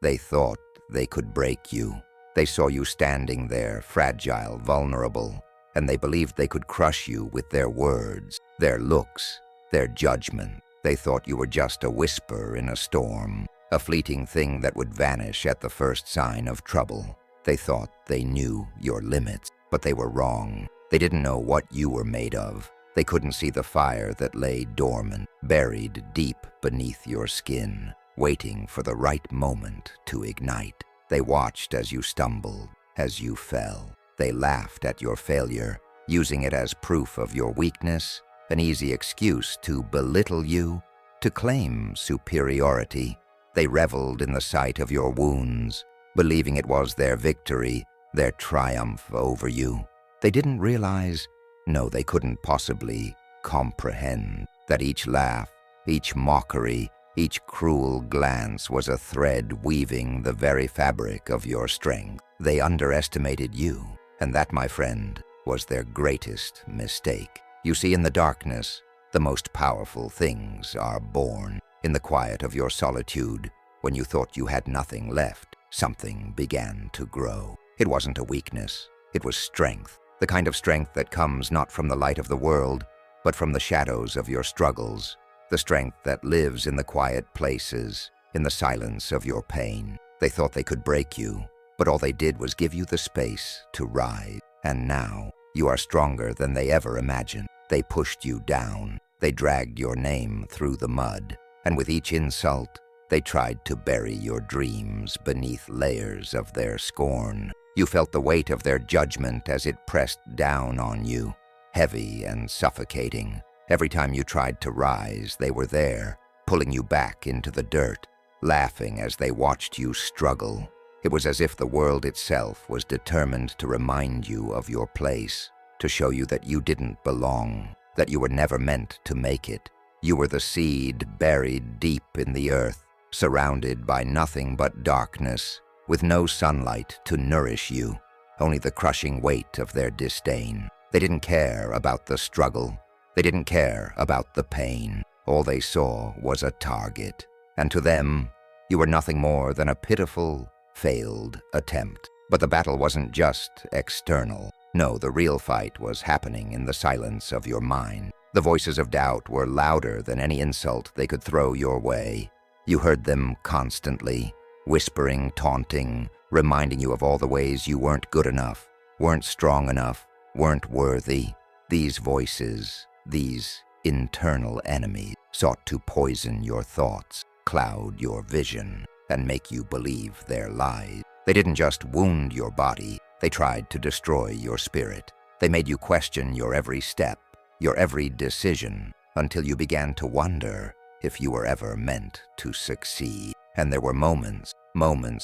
They thought they could break you. They saw you standing there, fragile, vulnerable, and they believed they could crush you with their words, their looks, their judgment. They thought you were just a whisper in a storm, a fleeting thing that would vanish at the first sign of trouble. They thought they knew your limits, but they were wrong. They didn't know what you were made of. They couldn't see the fire that lay dormant, buried deep beneath your skin, waiting for the right moment to ignite. They watched as you stumbled, as you fell. They laughed at your failure, using it as proof of your weakness, an easy excuse to belittle you, to claim superiority. They reveled in the sight of your wounds, believing it was their victory, their triumph over you. They didn't realize, no, they couldn't possibly comprehend, that each laugh, each mockery, each cruel glance was a thread weaving the very fabric of your strength. They underestimated you, and that, my friend, was their greatest mistake. You see, in the darkness, the most powerful things are born. In the quiet of your solitude, when you thought you had nothing left, something began to grow. It wasn't a weakness, it was strength. The kind of strength that comes not from the light of the world, but from the shadows of your struggles. The strength that lives in the quiet places, in the silence of your pain. They thought they could break you, but all they did was give you the space to rise. And now, you are stronger than they ever imagined. They pushed you down. They dragged your name through the mud. And with each insult, they tried to bury your dreams beneath layers of their scorn. You felt the weight of their judgment as it pressed down on you, heavy and suffocating. Every time you tried to rise, they were there, pulling you back into the dirt, laughing as they watched you struggle. It was as if the world itself was determined to remind you of your place, to show you that you didn't belong, that you were never meant to make it. You were the seed buried deep in the earth, surrounded by nothing but darkness, with no sunlight to nourish you, only the crushing weight of their disdain. They didn't care about the struggle. They didn't care about the pain. All they saw was a target. And to them, you were nothing more than a pitiful, failed attempt. But the battle wasn't just external. No, the real fight was happening in the silence of your mind. The voices of doubt were louder than any insult they could throw your way. You heard them constantly, whispering, taunting, reminding you of all the ways you weren't good enough, weren't strong enough, weren't worthy. These voices, these internal enemies, sought to poison your thoughts, cloud your vision, and make you believe their lies. They didn't just wound your body, they tried to destroy your spirit. They made you question your every step, your every decision, until you began to wonder if you were ever meant to succeed. And there were moments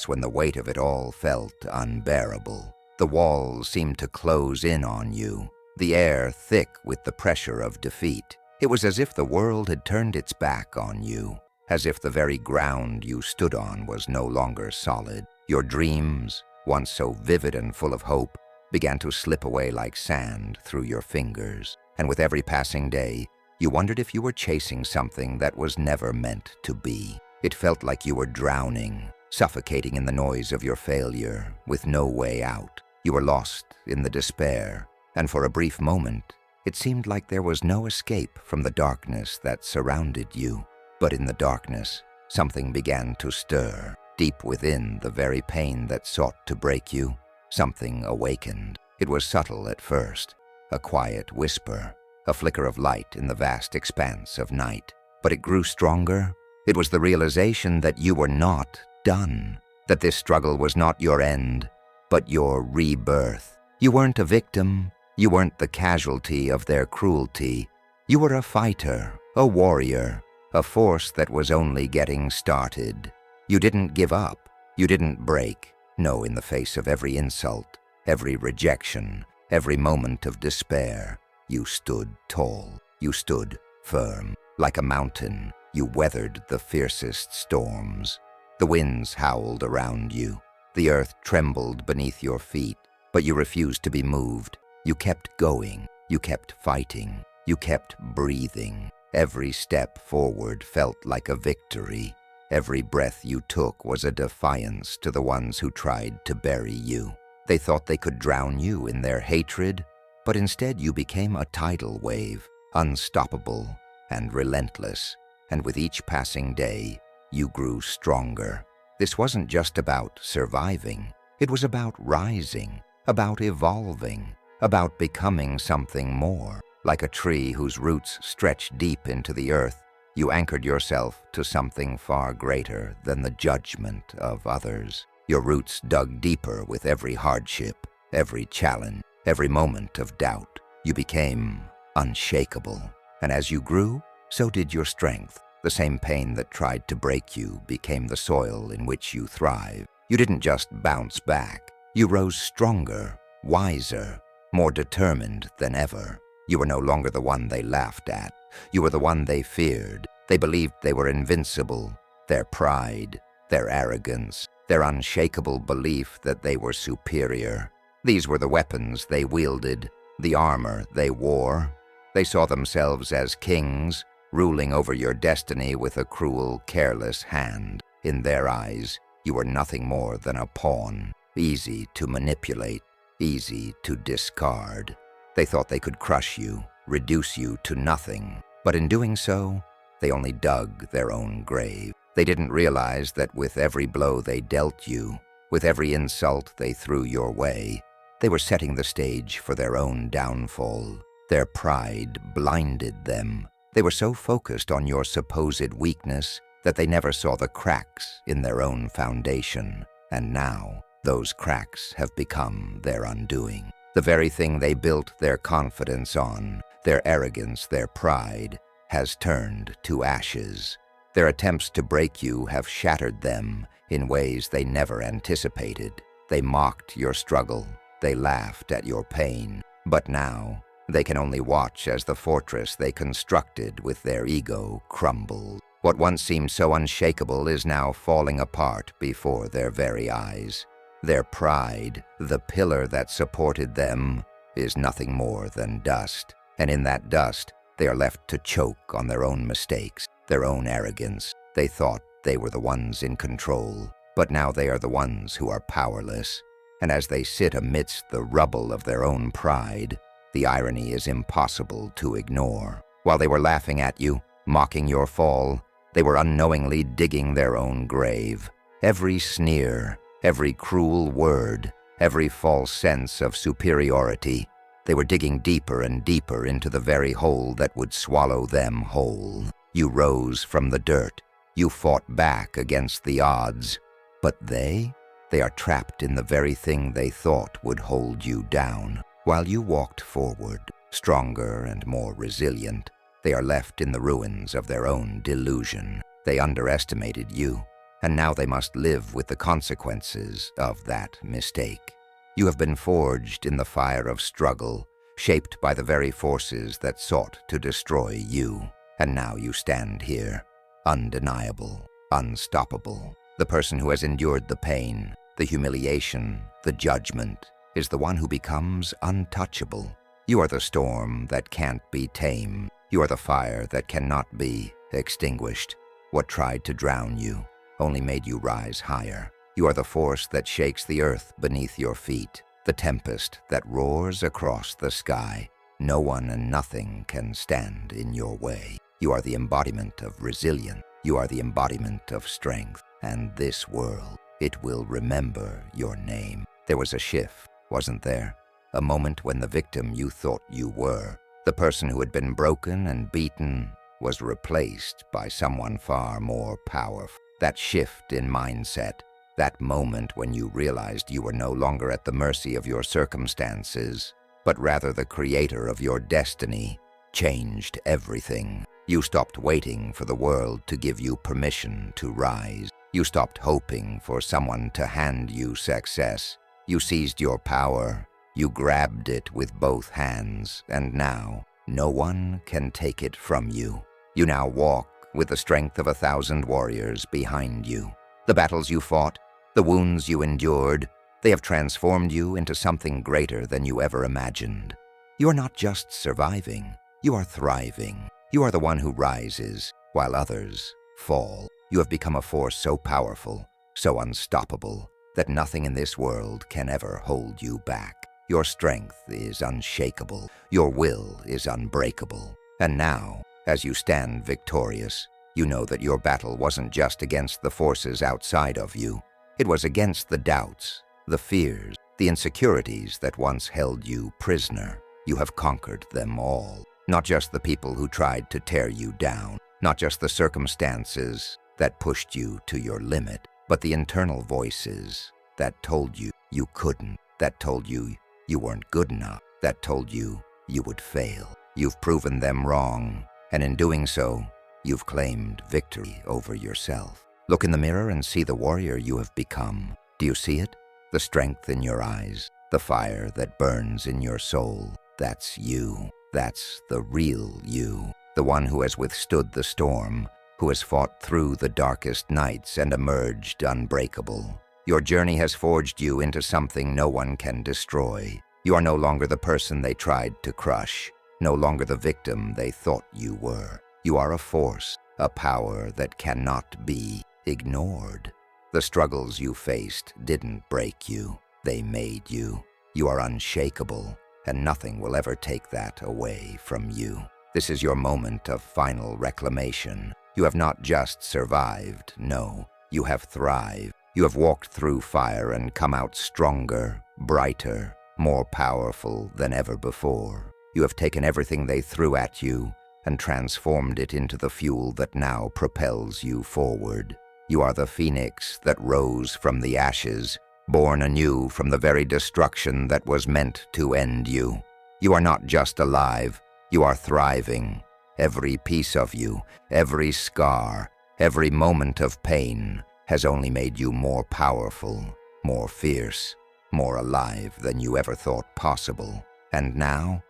when the weight of it all felt unbearable. The walls seemed to close in on you, the air thick with the pressure of defeat. It was as if the world had turned its back on you, as if the very ground you stood on was no longer solid. Your dreams, once so vivid and full of hope, began to slip away like sand through your fingers. And with every passing day, you wondered if you were chasing something that was never meant to be. It felt like you were drowning, suffocating in the noise of your failure, with no way out. You were lost in the despair, and for a brief moment, it seemed like there was no escape from the darkness that surrounded you. But in the darkness, something began to stir. Deep within the very pain that sought to break you, something awakened. It was subtle at first, a quiet whisper, a flicker of light in the vast expanse of night. But it grew stronger. It was the realization that you were not done, that this struggle was not your end, but your rebirth. You weren't a victim. You weren't the casualty of their cruelty. You were a fighter, a warrior, a force that was only getting started. You didn't give up. You didn't break. No, in the face of every insult, every rejection, every moment of despair, you stood tall. You stood firm. Like a mountain, you weathered the fiercest storms. The winds howled around you. The earth trembled beneath your feet, but you refused to be moved. You kept going. You kept fighting. You kept breathing. Every step forward felt like a victory. Every breath you took was a defiance to the ones who tried to bury you. They thought they could drown you in their hatred, but instead you became a tidal wave, unstoppable and relentless. And with each passing day, you grew stronger. This wasn't just about surviving. It was about rising, about evolving, about becoming something more. Like a tree whose roots stretch deep into the earth, you anchored yourself to something far greater than the judgment of others. Your roots dug deeper with every hardship, every challenge, every moment of doubt. You became unshakable. And as you grew, so did your strength. The same pain that tried to break you became the soil in which you thrive. You didn't just bounce back. You rose stronger, wiser, more determined than ever. You were no longer the one they laughed at. You were the one they feared. They believed they were invincible. Their pride, their arrogance, their unshakable belief that they were superior. These were the weapons they wielded, the armor they wore. They saw themselves as kings, ruling over your destiny with a cruel, careless hand. In their eyes, you were nothing more than a pawn, easy to manipulate, easy to discard. They thought they could crush you, reduce you to nothing, but in doing so, they only dug their own grave. They didn't realize that with every blow they dealt you, with every insult they threw your way, they were setting the stage for their own downfall. Their pride blinded them. They were so focused on your supposed weakness that they never saw the cracks in their own foundation. And now, those cracks have become their undoing. The very thing they built their confidence on, their arrogance, their pride, has turned to ashes. Their attempts to break you have shattered them in ways they never anticipated. They mocked your struggle. They laughed at your pain. But now, they can only watch as the fortress they constructed with their ego crumbles. What once seemed so unshakable is now falling apart before their very eyes. Their pride, the pillar that supported them, is nothing more than dust. And in that dust, they are left to choke on their own mistakes, their own arrogance. They thought they were the ones in control, but now they are the ones who are powerless. And as they sit amidst the rubble of their own pride, the irony is impossible to ignore. While they were laughing at you, mocking your fall, they were unknowingly digging their own grave. Every sneer, every cruel word, every false sense of superiority, they were digging deeper and deeper into the very hole that would swallow them whole. You rose from the dirt. You fought back against the odds. But they are trapped in the very thing they thought would hold you down. While you walked forward, stronger and more resilient, they are left in the ruins of their own delusion. They underestimated you, and now they must live with the consequences of that mistake. You have been forged in the fire of struggle, shaped by the very forces that sought to destroy you. And now you stand here, undeniable, unstoppable. The person who has endured the pain, the humiliation, the judgment, is the one who becomes untouchable. You are the storm that can't be tamed. You are the fire that cannot be extinguished. What tried to drown you only made you rise higher. You are the force that shakes the earth beneath your feet, the tempest that roars across the sky. No one and nothing can stand in your way. You are the embodiment of resilience. You are the embodiment of strength. And this world, it will remember your name. There was a shift, wasn't there? A moment when the victim you thought you were, the person who had been broken and beaten, was replaced by someone far more powerful. That shift in mindset, that moment when you realized you were no longer at the mercy of your circumstances, but rather the creator of your destiny, changed everything. You stopped waiting for the world to give you permission to rise. You stopped hoping for someone to hand you success. You seized your power. You grabbed it with both hands, and now no one can take it from you. You now walk with the strength of 1,000 warriors behind you. The battles you fought, the wounds you endured, they have transformed you into something greater than you ever imagined. You are not just surviving, you are thriving. You are the one who rises while others fall. You have become a force so powerful, so unstoppable, that nothing in this world can ever hold you back. Your strength is unshakable. Your will is unbreakable. And now, as you stand victorious, you know that your battle wasn't just against the forces outside of you. It was against the doubts, the fears, the insecurities that once held you prisoner. You have conquered them all. Not just the people who tried to tear you down, not just the circumstances that pushed you to your limit, but the internal voices that told you you couldn't, that told you you weren't good enough, that told you you would fail. You've proven them wrong, and in doing so, you've claimed victory over yourself. Look in the mirror and see the warrior you have become. Do you see it? The strength in your eyes, the fire that burns in your soul. That's you. That's the real you. The one who has withstood the storm, who has fought through the darkest nights and emerged unbreakable. Your journey has forged you into something no one can destroy. You are no longer the person they tried to crush, no longer the victim they thought you were. You are a force, a power that cannot be ignored. The struggles you faced didn't break you, they made you. You are unshakable, and nothing will ever take that away from you. This is your moment of final reclamation. You have not just survived, no, you have thrived. You have walked through fire and come out stronger, brighter, more powerful than ever before. You have taken everything they threw at you and transformed it into the fuel that now propels you forward. You are the phoenix that rose from the ashes, born anew from the very destruction that was meant to end you. You are not just alive, you are thriving. Every piece of you, every scar, every moment of pain has only made you more powerful, more fierce, more alive than you ever thought possible. And now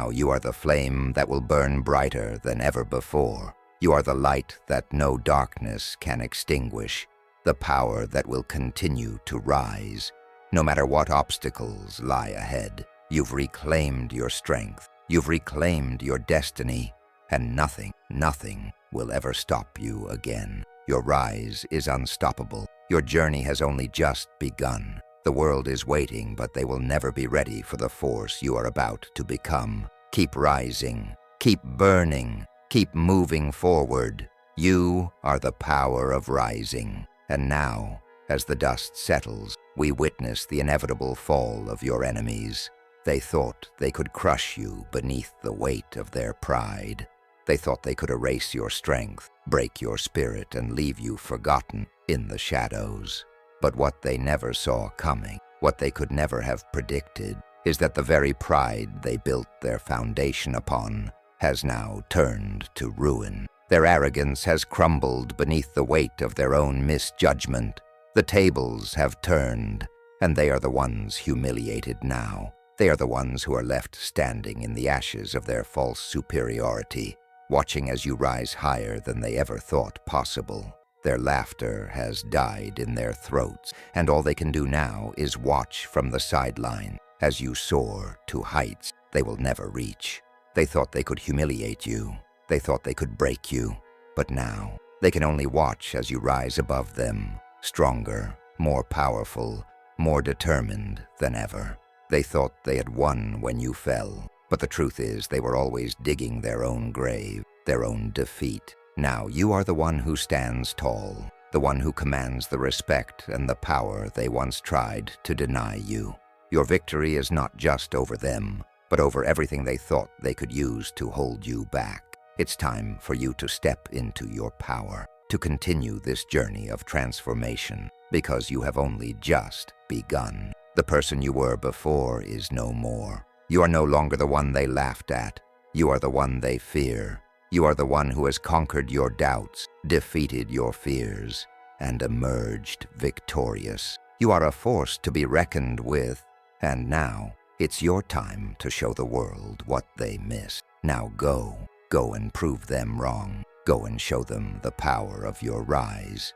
you are the flame that will burn brighter than ever before. You are the light that no darkness can extinguish, the power that will continue to rise. No matter what obstacles lie ahead, you've reclaimed your strength, you've reclaimed your destiny, and nothing will ever stop you again. Your rise is unstoppable. Your journey has only just begun. The world is waiting, but they will never be ready for the force you are about to become. Keep rising, keep burning, keep moving forward. You are the power of rising. And now, as the dust settles, we witness the inevitable fall of your enemies. They thought they could crush you beneath the weight of their pride. They thought they could erase your strength, break your spirit, and leave you forgotten in the shadows. But what they never saw coming, what they could never have predicted, is that the very pride they built their foundation upon has now turned to ruin. Their arrogance has crumbled beneath the weight of their own misjudgment. The tables have turned, and they are the ones humiliated now. They are the ones who are left standing in the ashes of their false superiority, watching as you rise higher than they ever thought possible. Their laughter has died in their throats, and all they can do now is watch from the sideline as you soar to heights they will never reach. They thought they could humiliate you. They thought they could break you. But now, they can only watch as you rise above them, stronger, more powerful, more determined than ever. They thought they had won when you fell, but the truth is they were always digging their own grave, their own defeat. Now you are the one who stands tall, the one who commands the respect and the power they once tried to deny you. Your victory is not just over them, but over everything they thought they could use to hold you back. It's time for you to step into your power, to continue this journey of transformation, because you have only just begun. The person you were before is no more. You are no longer the one they laughed at. You are the one they fear. You are the one who has conquered your doubts, defeated your fears, and emerged victorious. You are a force to be reckoned with, and now it's your time to show the world what they missed. Now go and prove them wrong. Go and show them the power of your rise.